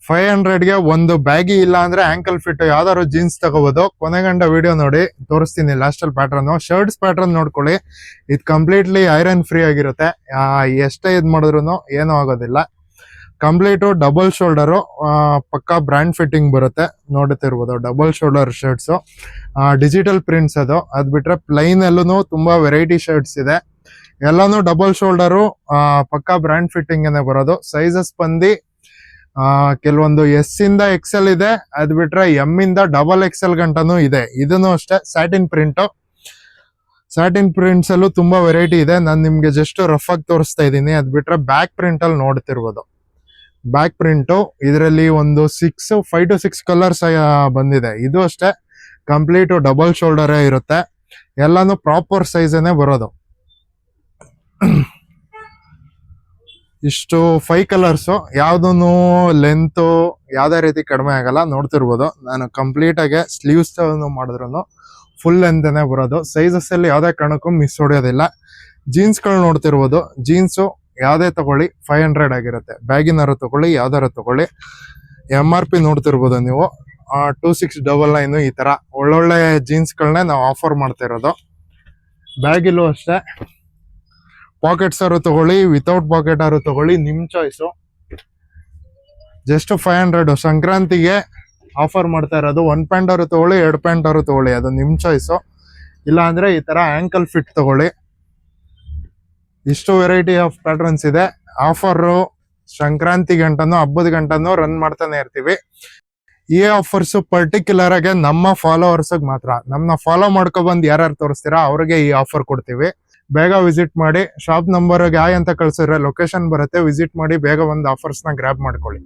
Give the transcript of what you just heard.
500ಗೆ ಒಂದು ಬ್ಯಾಗಿ ಇಲ್ಲ ಅಂದ್ರೆ ಆಂಕಲ್ ಫಿಟ್ ಯಾವ್ದಾದ್ರು ಜೀನ್ಸ್ ತಗೋಬಹುದು. ಕೊನೆಗಂಡ ವಿಡಿಯೋ ನೋಡಿ ತೋರಿಸ್ತೀನಿ ಲಾಸ್ಟ್ ಅಲ್ಲಿ ಪ್ಯಾಟರ್ನ್. ಶರ್ಟ್ಸ್ ಪ್ಯಾಟರ್ನ್ ನೋಡ್ಕೊಳ್ಳಿ, ಇದು ಕಂಪ್ಲೀಟ್ಲಿ ಐರನ್ ಫ್ರೀ ಆಗಿರುತ್ತೆ. ಎಷ್ಟೇ ಇದ್ ಮಾಡಿದ್ರು ಏನೂ ಆಗೋದಿಲ್ಲ. ಕಂಪ್ಲೀಟು ಡಬಲ್ ಶೋಲ್ಡರು, ಪಕ್ಕಾ ಬ್ರ್ಯಾಂಡ್ ಫಿಟ್ಟಿಂಗ್ ಬರುತ್ತೆ. ನೋಡುತ್ತಿರ್ಬೋದು double shoulder shirts, digital prints. ಅದ್ ಬಿಟ್ರೆ ಪ್ಲೈನ್ ಅಲ್ಲೂ ತುಂಬಾ ವೆರೈಟಿ ಶರ್ಟ್ಸ್ ಇದೆ. ಎಲ್ಲಾನು ಡಬಲ್ ಶೋಲ್ಡರು, ಪಕ್ಕಾ ಬ್ರ್ಯಾಂಡ್ ಫಿಟ್ಟಿಂಗ್ ಏನೇ ಬರೋದು. ಸೈಜಸ್ ಬಂದು ಕೆಲವೊಂದು ಎಸ್ ಇಂದ ಎಕ್ಸೆಲ್ ಇದೆ, ಅದ್ ಬಿಟ್ರೆ ಎಂ ಇಂದ XXL ಗಂಟನೂ ಇದೆ. ಇದನ್ನು ಅಷ್ಟೇ ಸ್ಯಾಟಿನ್ ಪ್ರಿಂಟ್. ಸ್ಯಾಟಿನ್ ಪ್ರಿಂಟ್ಸ್ ಅಲ್ಲೂ ತುಂಬಾ ವೆರೈಟಿ ಇದೆ. ನಾನು ನಿಮ್ಗೆ ಜಸ್ಟ್ ರಫ್ ಆಗಿ ತೋರಿಸ್ತಾ ಇದ್ದೀನಿ. ಅದ್ ಬಿಟ್ರೆ ಬ್ಯಾಕ್ ಪ್ರಿಂಟ್ ಅಲ್ಲಿ ನೋಡ್ತಿರ್ಬೋದು. ಬ್ಯಾಕ್ ಪ್ರಿಂಟು ಇದರಲ್ಲಿ ಒಂದು 5 to 6 ಕಲರ್ಸ್ ಬಂದಿದೆ. ಇದು ಅಷ್ಟೇ ಕಂಪ್ಲೀಟ್ ಡಬಲ್ ಶೋಲ್ಡರೇ ಇರುತ್ತೆ. ಎಲ್ಲಾನು ಪ್ರಾಪರ್ ಸೈಜನೇ ಬರೋದು. ಇಷ್ಟು 5 ಕಲರ್ಸು, ಯಾವ್ದೂ ಲೆಂತ್ ಯಾವ್ದೇ ರೀತಿ ಕಡಿಮೆ ಆಗಲ್ಲ. ನೋಡ್ತಿರ್ಬೋದು ನಾನು ಕಂಪ್ಲೀಟ್ ಆಗಿ ಸ್ಲೀವ್ಸ್ ಮಾಡಿದ್ರು ಫುಲ್ ಲೆಂತ್ನೇ ಬರೋದು. ಸೈಜಸ್ ಅಲ್ಲಿ ಯಾವ್ದೇ ಕಾರಣಕ್ಕೂ ಮಿಸ್ ಹೊಡೆಯೋದಿಲ್ಲ. ಜೀನ್ಸ್ಗಳು ನೋಡ್ತಿರ್ಬೋದು, ಜೀನ್ಸು ಯಾವ್ದೇ ತಗೊಳ್ಳಿ 500 ಆಗಿರುತ್ತೆ. ಬ್ಯಾಗಿನಾರು ತಗೊಳ್ಳಿ, ಯಾವ್ದಾರು ತಗೊಳ್ಳಿ. MRP ನೋಡ್ತಿರ್ಬೋದು ನೀವು 2699. ಈ ತರ ಒಳ್ಳೊಳ್ಳೆ ಜೀನ್ಸ್ಗಳನ್ನೇ ನಾವು ಆಫರ್ ಮಾಡ್ತಾ ಇರೋದು. ಬ್ಯಾಗಿಲು ಅಷ್ಟೇ ಪಾಕೆಟ್ಸ್ ಆರು ತಗೊಳ್ಳಿ, ವಿತೌಟ್ ಪಾಕೆಟ್ ಆರು ತಗೊಳ್ಳಿ, ನಿಮ್ ಚಾಯ್ಸು. ಜಸ್ಟ್ 500 ಸಂಕ್ರಾಂತಿಗೆ ಆಫರ್ ಮಾಡ್ತಾ ಇರೋದು. 1 ಪ್ಯಾಂಟ್ ಅವರು ತಗೊಳ್ಳಿ, 2 ಪ್ಯಾಂಟ್ ಅವರು ತಗೊಳ್ಳಿ, ಅದು ನಿಮ್ ಚಾಯ್ಸು. ಇಲ್ಲ ಅಂದ್ರೆ ಈ ತರ ಆಂಕಲ್ ಫಿಟ್ ತಗೊಳ್ಳಿ. ಇಷ್ಟು ವೆರೈಟಿ ಆಫ್ ಪ್ಯಾಟರ್ನ್ಸ್ ಇದೆ. ಆಫರು ಸಂಕ್ರಾಂತಿ ಗಂಟನೂ ಹಬ್ಬದ ಗಂಟನೂ ರನ್ ಮಾಡ್ತಾನೆ ಇರ್ತೀವಿ. ಈ ಆಫರ್ಸ್ ಪರ್ಟಿಕ್ಯುಲರ್ ಆಗಿ ನಮ್ಮ ಫಾಲೋವರ್ಸ್ ಮಾತ್ರ. ನಮ್ಮನ್ನ ಫಾಲೋ ಮಾಡ್ಕೊ ಬಂದು ಯಾರ್ಯಾರು ತೋರಿಸ್ತೀರಾ ಅವ್ರಿಗೆ ಈ ಆಫರ್ ಕೊಡ್ತೀವಿ. ಬೇಗ ವಿಸಿಟ್ ಮಾಡಿ. ಶಾಪ್ ನಂಬರ್ ಗಾಯ್ ಅಂತ ಕಳ್ಸಿದ್ರೆ ಲೊಕೇಶನ್ ಬರುತ್ತೆ. ವಿಸಿಟ್ ಮಾಡಿ, ಬೇಗ ಒಂದು ಆಫರ್ಸ್ ನ ಗ್ರಾಬ್ ಮಾಡ್ಕೊಳ್ಳಿ.